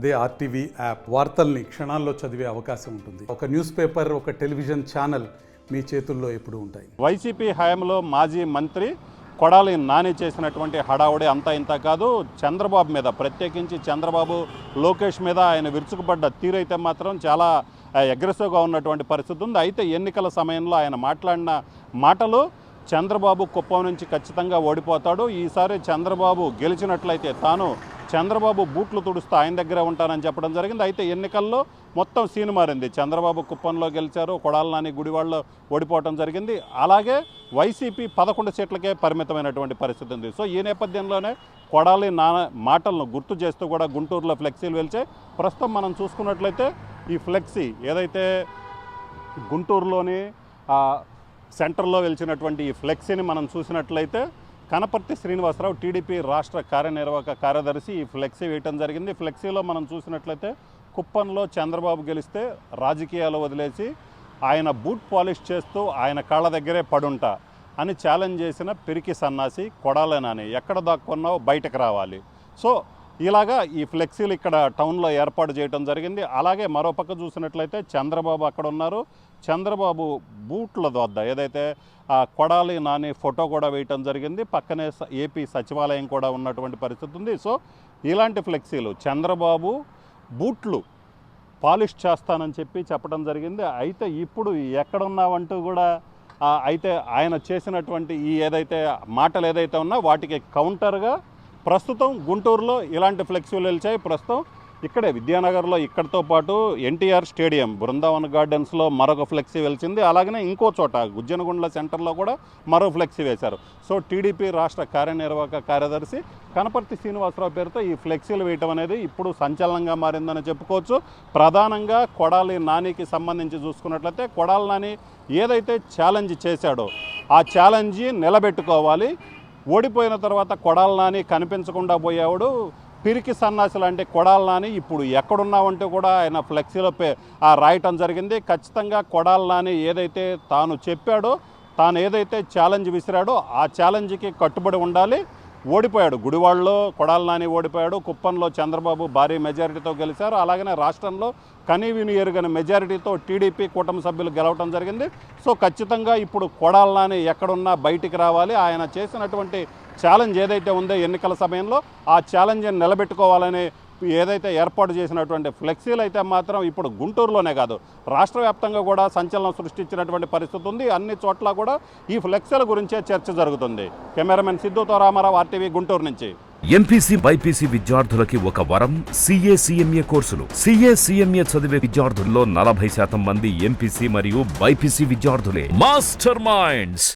అదే RTV app వార్తల్ని క్షణాల్లో చదివే అవకాశం ఉంటుంది. ఒక న్యూస్ పేపర్, ఒక టెలివిజన్ ఛానల్ మీ చేతుల్లో ఎప్పుడూ ఉంటాయి. వైసీపీ హయాంలో మాజీ మంత్రి కొడాలి నాని చేసినటువంటి హడావుడి అంతా ఇంత కాదు. చంద్రబాబు మీద, ప్రత్యేకించి చంద్రబాబు లోకేష్ మీద ఆయన విరుచుకుపడ్డ తీరైతే మాత్రం చాలా అగ్రెసివ్గా ఉన్నటువంటి పరిస్థితి ఉంది. అయితే ఎన్నికల సమయంలో ఆయన మాట్లాడిన మాటలు చంద్రబాబు కుప్పం నుంచి ఖచ్చితంగా ఓడిపోతాడు, ఈసారి చంద్రబాబు గెలిచినట్లయితే తాను చంద్రబాబు బూట్లు తుడుస్తూ ఆయన దగ్గరే ఉంటానని చెప్పడం జరిగింది. అయితే ఎన్నికల్లో మొత్తం సీన్ మారింది. చంద్రబాబు కుప్పంలో గెలిచారు, కొడాలి నాని గుడివాడలో ఓడిపోవడం జరిగింది. అలాగే వైసీపీ 11 సీట్లకే పరిమితమైనటువంటి పరిస్థితి ఉంది. సో ఈ నేపథ్యంలోనే కొడాలి మాటలను గుర్తు చేస్తూ కూడా గుంటూరులో ఫ్లెక్సీలు వెలిచాయి. ప్రస్తుతం మనం చూసుకున్నట్లయితే ఈ ఫ్లెక్సీ ఏదైతే గుంటూరులోని సెంటర్లో వెలిచినటువంటి ఈ ఫ్లెక్సీని మనం చూసినట్లయితే కనపర్తి శ్రీనివాసరావు టీడీపీ రాష్ట్ర కార్యనిర్వాహక కార్యదర్శి ఈ ఫ్లెక్సీ వేయటం జరిగింది. ఫ్లెక్సీలో మనం చూసినట్లయితే కుప్పంలో చంద్రబాబు గెలిస్తే రాజకీయాలు వదిలేసి ఆయన బూట్ పాలిష్ చేస్తూ ఆయన కాళ్ళ దగ్గరే పడుంటా అని ఛాలెంజ్ చేసిన పిరికి సన్నాసి కొడాలి నాని, ఎక్కడ దాక్కున్నావో బయటకు రావాలి. సో ఇలాగా ఈ ఫ్లెక్సీలు ఇక్కడ టౌన్లో ఏర్పాటు చేయడం జరిగింది. అలాగే మరోపక్క చూసినట్లయితే చంద్రబాబు అక్కడ ఉన్నారు. చంద్రబాబు బూట్ల వద్ద ఏదైతే కొడాలి నాని ఫోటో కూడా వేయటం జరిగింది. పక్కనే ఏపీ సచివాలయం కూడా ఉన్నటువంటి పరిస్థితి ఉంది. సో ఇలాంటి ఫ్లెక్సీలు చంద్రబాబు బూట్లు పాలిష్ చేస్తానని చెప్పడం జరిగింది. అయితే ఇప్పుడు ఎక్కడున్నావంటూ కూడా అయితే ఆయన చేసినటువంటి ఈ ఏదైతే మాటలు ఏదైతే ఉన్నా వాటికి కౌంటర్గా ప్రస్తుతం గుంటూరులో ఇలాంటి ఫ్లెక్సీలు వెలిచాయి. ప్రస్తుతం ఇక్కడే విద్యానగర్లో ఇక్కడితో పాటు ఎన్టీఆర్ స్టేడియం, బృందావన్ గార్డెన్స్లో మరొక ఫ్లెక్సీ వెలిచింది. అలాగనే ఇంకో చోట గుజ్జనగుండ్ల సెంటర్లో కూడా మరో ఫ్లెక్సీ వేశారు. సో టీడీపీ రాష్ట్ర కార్యనిర్వాహక కార్యదర్శి కనపర్తి శ్రీనివాసరావు పేరుతో ఈ ఫ్లెక్సీలు వేయటం అనేది ఇప్పుడు సంచలనంగా మారిందని చెప్పుకోవచ్చు. ప్రధానంగా కొడాలి నానికి సంబంధించి చూసుకున్నట్లయితే కొడాలి నాని ఏదైతే ఛాలెంజ్ చేశాడో ఆ ఛాలెంజ్ నిలబెట్టుకోవాలి. ఓడిపోయిన తర్వాత కొడాలి నాని కనిపించకుండా పోయేవాడు పిరికి సన్నాసి లాంటి కొడాలి నాని ఇప్పుడు ఎక్కడున్నావంటూ కూడా ఆయన ఫ్లెక్సీలో రాయటం జరిగింది. ఖచ్చితంగా కొడాలి నాని ఏదైతే తాను చెప్పాడో, తాను ఏదైతే ఛాలెంజ్ విసిరాడో ఆ ఛాలెంజ్కి కట్టుబడి ఉండాలి. ఓడిపోయాడు, గుడివాడలో కొడాలి నాని ఓడిపోయాడు, కుప్పంలో చంద్రబాబు భారీ మెజారిటీతో గెలిచారు. అలాగనే రాష్ట్రంలో కనీవిని ఎరుగని మెజారిటీతో టీడీపీ కూటమి సభ్యులు గెలవటం జరిగింది. సో ఖచ్చితంగా ఇప్పుడు కొడాలి నాని ఎక్కడున్నా బయటికి రావాలి. ఆయన చేసినటువంటి ఛాలెంజ్ ఏదైతే ఉందో ఎన్నికల సమయంలో ఆ ఛాలెంజ్ని నిలబెట్టుకోవాలని ఏదైతే ఏర్పాటు చేసినటువంటి ఫ్లెక్సీలు అయితే మాత్రం ఇప్పుడు గుంటూరులోనే కాదు రాష్ట్ర వ్యాప్తంగా కూడా సంచలనం సృష్టించినటువంటి పరిస్థితి ఉంది. అన్ని చోట్ల కూడా ఈ ఫ్లెక్సీల గురించే చర్చ జరుగుతుంది. కెమెరామెన్ సిద్ధుతో రామారావు, ఆర్టీవీ గుంటూరు నుంచి. ఎంపీసీ బైపీసీ విద్యార్థులకి ఒక వరం CA CMA కోర్సులు. CA CMA చదివే విద్యార్థుల్లో 40% మంది ఎంపీసీ మరియు బైపీసీ విద్యార్థులే. Master minds